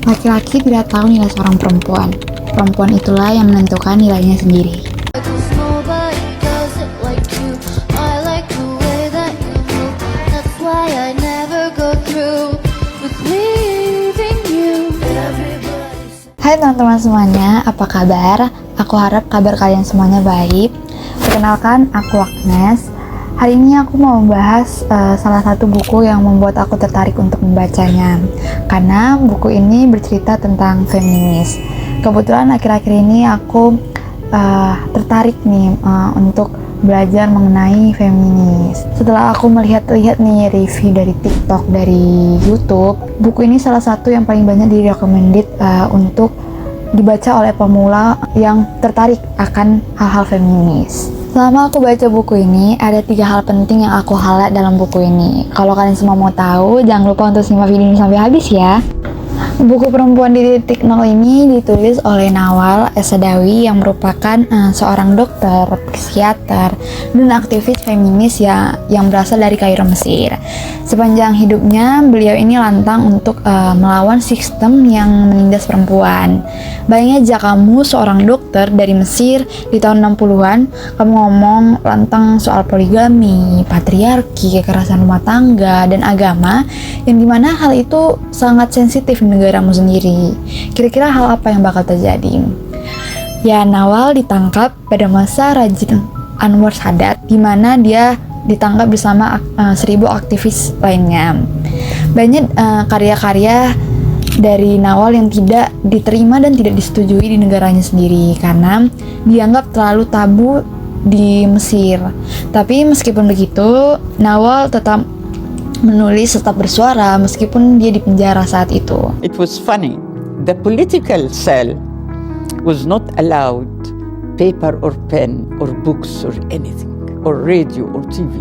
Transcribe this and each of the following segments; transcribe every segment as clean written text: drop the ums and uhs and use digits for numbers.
Laki-laki tidak tahu nilai seorang perempuan. Perempuan itulah yang menentukan nilainya sendiri. Hai teman-teman semuanya, apa kabar? Aku harap kabar kalian semuanya baik. Perkenalkan, aku Agnes. Hari ini aku mau membahas salah satu buku yang membuat aku tertarik untuk membacanya. Karena buku ini bercerita tentang feminis. Kebetulan akhir-akhir ini aku tertarik nih untuk belajar mengenai feminis. Setelah aku melihat-lihat nih review dari TikTok, dari YouTube, buku ini salah satu yang paling banyak direkomended untuk dibaca oleh pemula yang tertarik akan hal-hal feminis. Selama aku baca buku ini, ada 3 hal penting yang aku highlight dalam buku ini. Kalau kalian semua mau tahu, jangan lupa untuk simak video ini sampai habis ya. Buku Perempuan di Titik Nol ini ditulis oleh Nawal Essadawi yang merupakan seorang dokter, psikiater, dan aktivis feminis yang berasal dari Kairo, Mesir. Sepanjang hidupnya, beliau ini lantang untuk melawan sistem yang menindas perempuan. Bayangin aja kamu seorang dokter dari Mesir di tahun 60-an, kamu ngomong lantang soal poligami, patriarki, kekerasan rumah tangga, dan agama, yang dimana hal itu sangat sensitif di negaramu sendiri. Kira-kira hal apa yang bakal terjadi? Ya, Nawal ditangkap pada masa rejim Anwar Sadat, di mana dia ditangkap bersama 1000 aktivis lainnya. Banyak karya-karya dari Nawal yang tidak diterima dan tidak disetujui di negaranya sendiri karena dianggap terlalu tabu di Mesir. Tapi meskipun begitu, Nawal tetap menulis, tetap bersuara meskipun dia dipenjara saat itu. It was funny. The political cell was not allowed paper or pen or books or anything, or radio or TV.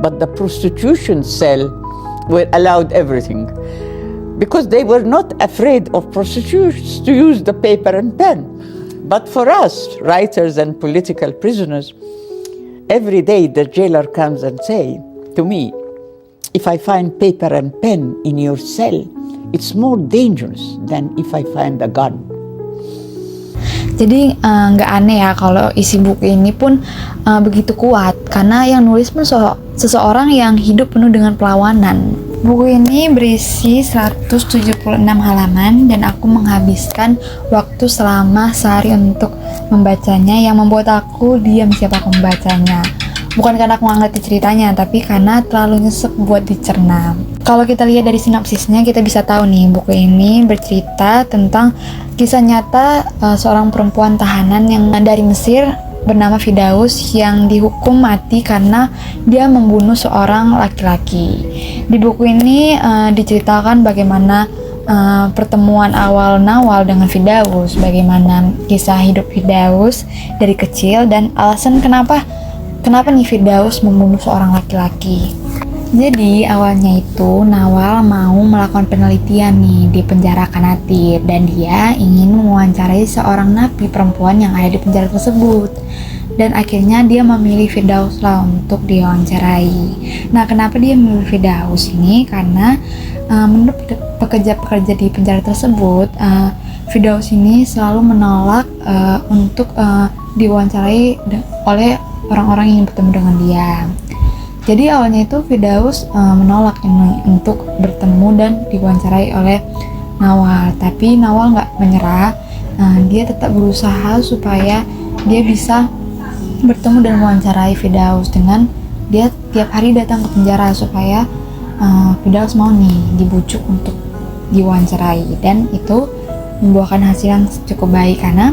But the prostitution cell were allowed everything because they were not afraid of prostitutes to use the paper and pen. But for us, writers and political prisoners, every day the jailer comes and say to me, if I find paper and pen in your cell, it's more dangerous than if I find a gun. Jadi nggak aneh ya kalau isi buku ini pun begitu kuat karena yang nulis pun seseorang yang hidup penuh dengan perlawanan. Buku ini berisi 176 halaman dan aku menghabiskan waktu selama sehari untuk membacanya yang membuat aku diam siapa aku membacanya. Bukan karena aku nggak ngerti ceritanya, tapi karena terlalu nyesek buat dicerna. Kalau kita lihat dari sinopsisnya, kita bisa tahu nih, buku ini bercerita tentang kisah nyata seorang perempuan tahanan yang dari Mesir bernama Firdaus yang dihukum mati karena dia membunuh seorang laki-laki. Di buku ini diceritakan bagaimana pertemuan awal Nawal dengan Firdaus, bagaimana kisah hidup Firdaus dari kecil dan alasan kenapa nih Firdaus membunuh seorang laki-laki. Jadi awalnya itu Nawal mau melakukan penelitian nih di penjara Kanatir dan dia ingin mewawancarai seorang napi perempuan yang ada di penjara tersebut. Dan akhirnya dia memilih Firdaus lah untuk diwawancarai. Nah, kenapa dia memilih Firdaus ini? Karena menurut pekerja-pekerja di penjara tersebut, Firdaus ini selalu menolak untuk diwawancarai oleh orang-orang yang bertemu dengan dia. Jadi awalnya itu Firdaus menolak untuk bertemu dan diwawancarai oleh Nawal. Tapi Nawal nggak menyerah. Dia tetap berusaha supaya dia bisa bertemu dan mewawancarai Firdaus dengan dia tiap hari datang ke penjara supaya Firdaus mau nih dibujuk untuk diwawancarai, dan itu membuahkan hasil yang cukup baik karena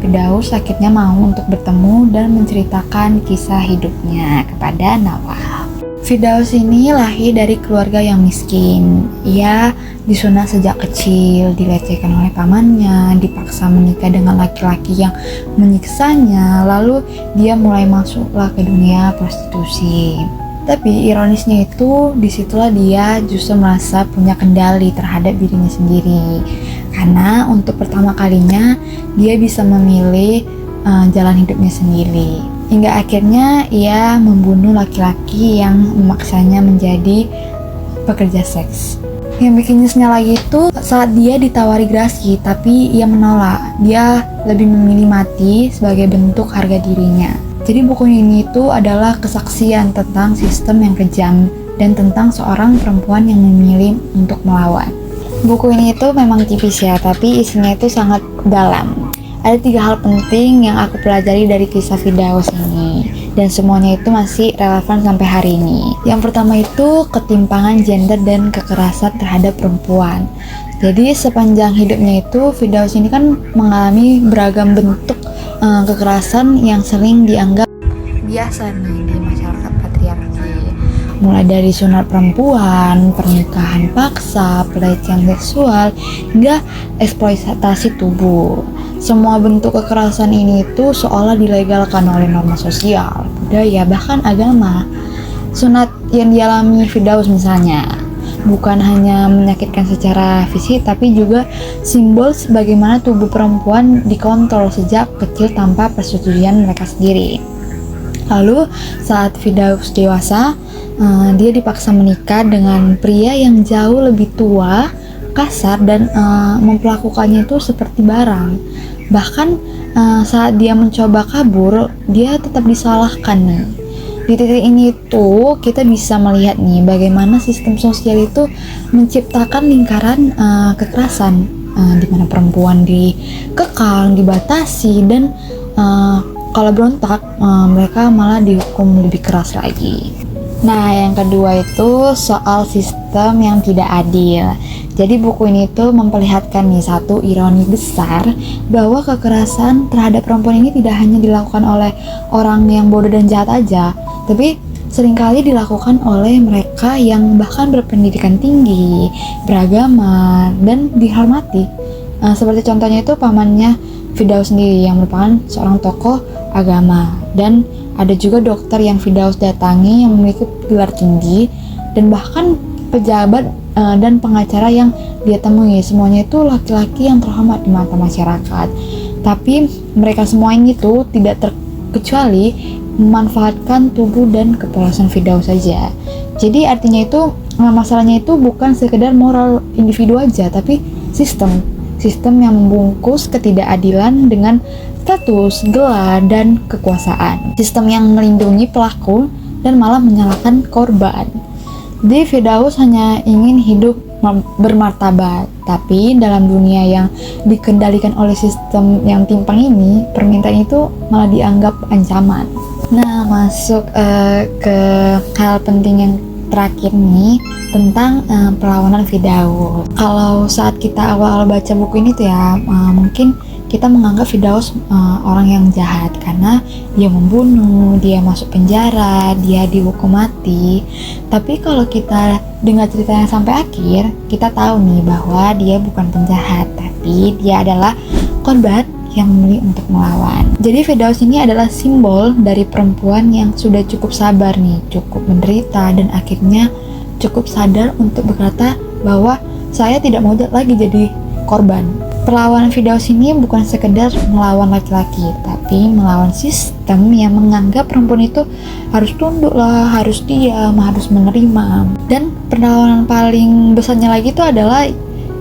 Firdaus akhirnya mau untuk bertemu dan menceritakan kisah hidupnya kepada Nawal. Firdaus ini lahir dari keluarga yang miskin. Ia disunat sejak kecil, dilecehkan oleh pamannya, dipaksa menikah dengan laki-laki yang menyiksanya, lalu dia mulai masuklah ke dunia prostitusi. Tapi ironisnya itu, disitulah dia justru merasa punya kendali terhadap dirinya sendiri. Karena untuk pertama kalinya dia bisa memilih jalan hidupnya sendiri. Hingga akhirnya ia membunuh laki-laki yang memaksanya menjadi pekerja seks. Yang bikin nyesnya lagi itu saat dia ditawari gerasi, tapi ia menolak. Dia lebih memilih mati sebagai bentuk harga dirinya. Jadi buku ini itu adalah kesaksian tentang sistem yang kejam dan tentang seorang perempuan yang memilih untuk melawan. Buku ini itu memang tipis ya, tapi isinya itu sangat dalam. Ada 3 hal penting yang aku pelajari dari kisah Firdaus ini, dan semuanya itu masih relevan sampai hari ini. Yang pertama itu ketimpangan gender dan kekerasan terhadap perempuan. Jadi sepanjang hidupnya itu Firdaus ini kan mengalami beragam bentuk kekerasan yang sering dianggap biasa nih di masyarakat patriarki. Mulai dari sunat perempuan, pernikahan paksa, pelecehan seksual, hingga eksploitasi tubuh. Semua bentuk kekerasan ini itu seolah dilegalkan oleh norma sosial, budaya, bahkan agama. Sunat yang dialami Firdaus misalnya bukan hanya menyakitkan secara fisik, tapi juga simbol bagaimana tubuh perempuan dikontrol sejak kecil tanpa persetujuan mereka sendiri. Lalu saat Firdaus dewasa, dia dipaksa menikah dengan pria yang jauh lebih tua, kasar, dan memperlakukannya itu seperti barang. Bahkan saat dia mencoba kabur, dia tetap disalahkan nih. Di titik ini tuh kita bisa melihat nih bagaimana sistem sosial itu menciptakan lingkaran kekerasan, di mana perempuan dikekang, dibatasi, dan kalau berontak mereka malah dihukum lebih keras lagi. Nah, yang kedua itu soal sistem yang tidak adil. Jadi buku ini tuh memperlihatkan nih satu ironi besar bahwa kekerasan terhadap perempuan ini tidak hanya dilakukan oleh orang yang bodoh dan jahat aja, tapi seringkali dilakukan oleh mereka yang bahkan berpendidikan tinggi, beragama, dan dihormati. Seperti contohnya itu pamannya Firdaus sendiri yang merupakan seorang tokoh agama, dan ada juga dokter yang Firdaus datangi yang memiliki gelar tinggi, dan bahkan pejabat dan pengacara yang dia temui. Semuanya itu laki-laki yang terhormat di mata masyarakat. Tapi mereka semua ini tuh tidak terkecuali memanfaatkan tubuh dan kepolosan Firdaus saja. Jadi artinya itu masalahnya itu bukan sekedar moral individu aja, tapi sistem yang membungkus ketidakadilan dengan status, gelar, dan kekuasaan. Sistem yang melindungi pelaku dan malah menyalahkan korban. Jadi Firdaus hanya ingin hidup bermartabat, tapi dalam dunia yang dikendalikan oleh sistem yang timpang ini, permintaan itu malah dianggap ancaman. Nah, masuk ke hal penting yang terakhir nih tentang perlawanan Firdaus. Kalau saat kita awal baca buku ini tuh ya, mungkin kita menganggap Firdaus orang yang jahat karena dia membunuh, dia masuk penjara, dia dihukum mati. Tapi kalau kita dengar ceritanya sampai akhir, kita tahu nih bahwa dia bukan penjahat, tapi dia adalah korban yang memilih untuk melawan. Jadi Firdaus ini adalah simbol dari perempuan yang sudah cukup sabar nih, cukup menderita, dan akhirnya cukup sadar untuk berkata bahwa saya tidak mau lagi jadi korban. Perlawanan Firdaus ini bukan sekedar melawan laki-laki, tapi melawan sistem yang menganggap perempuan itu harus tunduk lah, harus diam, harus menerima. Dan perlawanan paling besarnya lagi itu adalah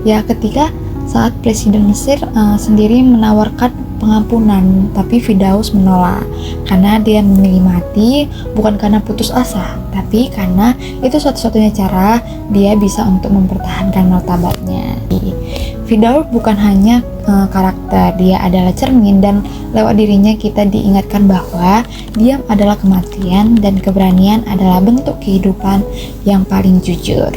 ya ketika saat Presiden Mesir sendiri menawarkan pengampunan, tapi Firdaus menolak karena dia memilih mati bukan karena putus asa, tapi karena itu satu-satunya cara dia bisa untuk mempertahankan martabatnya. Firdaus bukan hanya karakter, dia adalah cermin, dan lewat dirinya kita diingatkan bahwa diam adalah kematian dan keberanian adalah bentuk kehidupan yang paling jujur.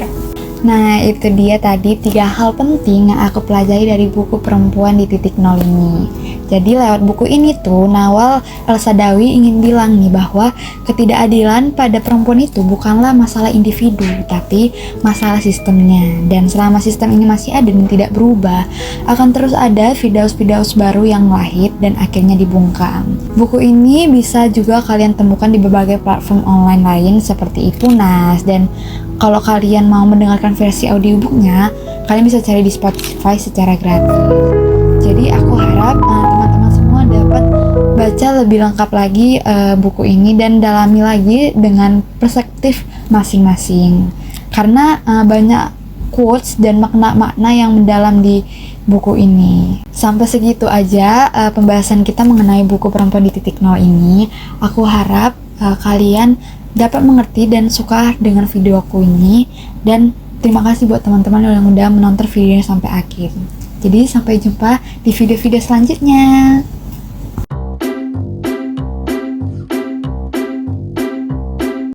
Nah, itu dia tadi 3 hal penting yang aku pelajari dari buku Perempuan di Titik Nol ini. Jadi lewat buku ini tuh Nawal El-Saadawi ingin bilang nih bahwa ketidakadilan pada perempuan itu bukanlah masalah individu, tapi masalah sistemnya. Dan selama sistem ini masih ada dan tidak berubah, akan terus ada Firdaus-Firdaus baru yang lahir dan akhirnya dibungkam. Buku ini bisa juga kalian temukan di berbagai platform online lain seperti Ipunas, dan kalau kalian mau mendengarkan versi audiobooknya, kalian bisa cari di Spotify secara gratis. Jadi aku harap teman-teman semua dapat baca lebih lengkap lagi buku ini dan dalami lagi dengan perspektif masing-masing. Karena banyak quotes dan makna-makna yang mendalam di buku ini. Sampai segitu aja pembahasan kita mengenai buku Perempuan di Titik Nol ini. Aku harap kalian dapat mengerti dan suka dengan video aku ini, dan terima kasih buat teman-teman yang udah menonton videonya sampai akhir. Jadi sampai jumpa di video-video selanjutnya.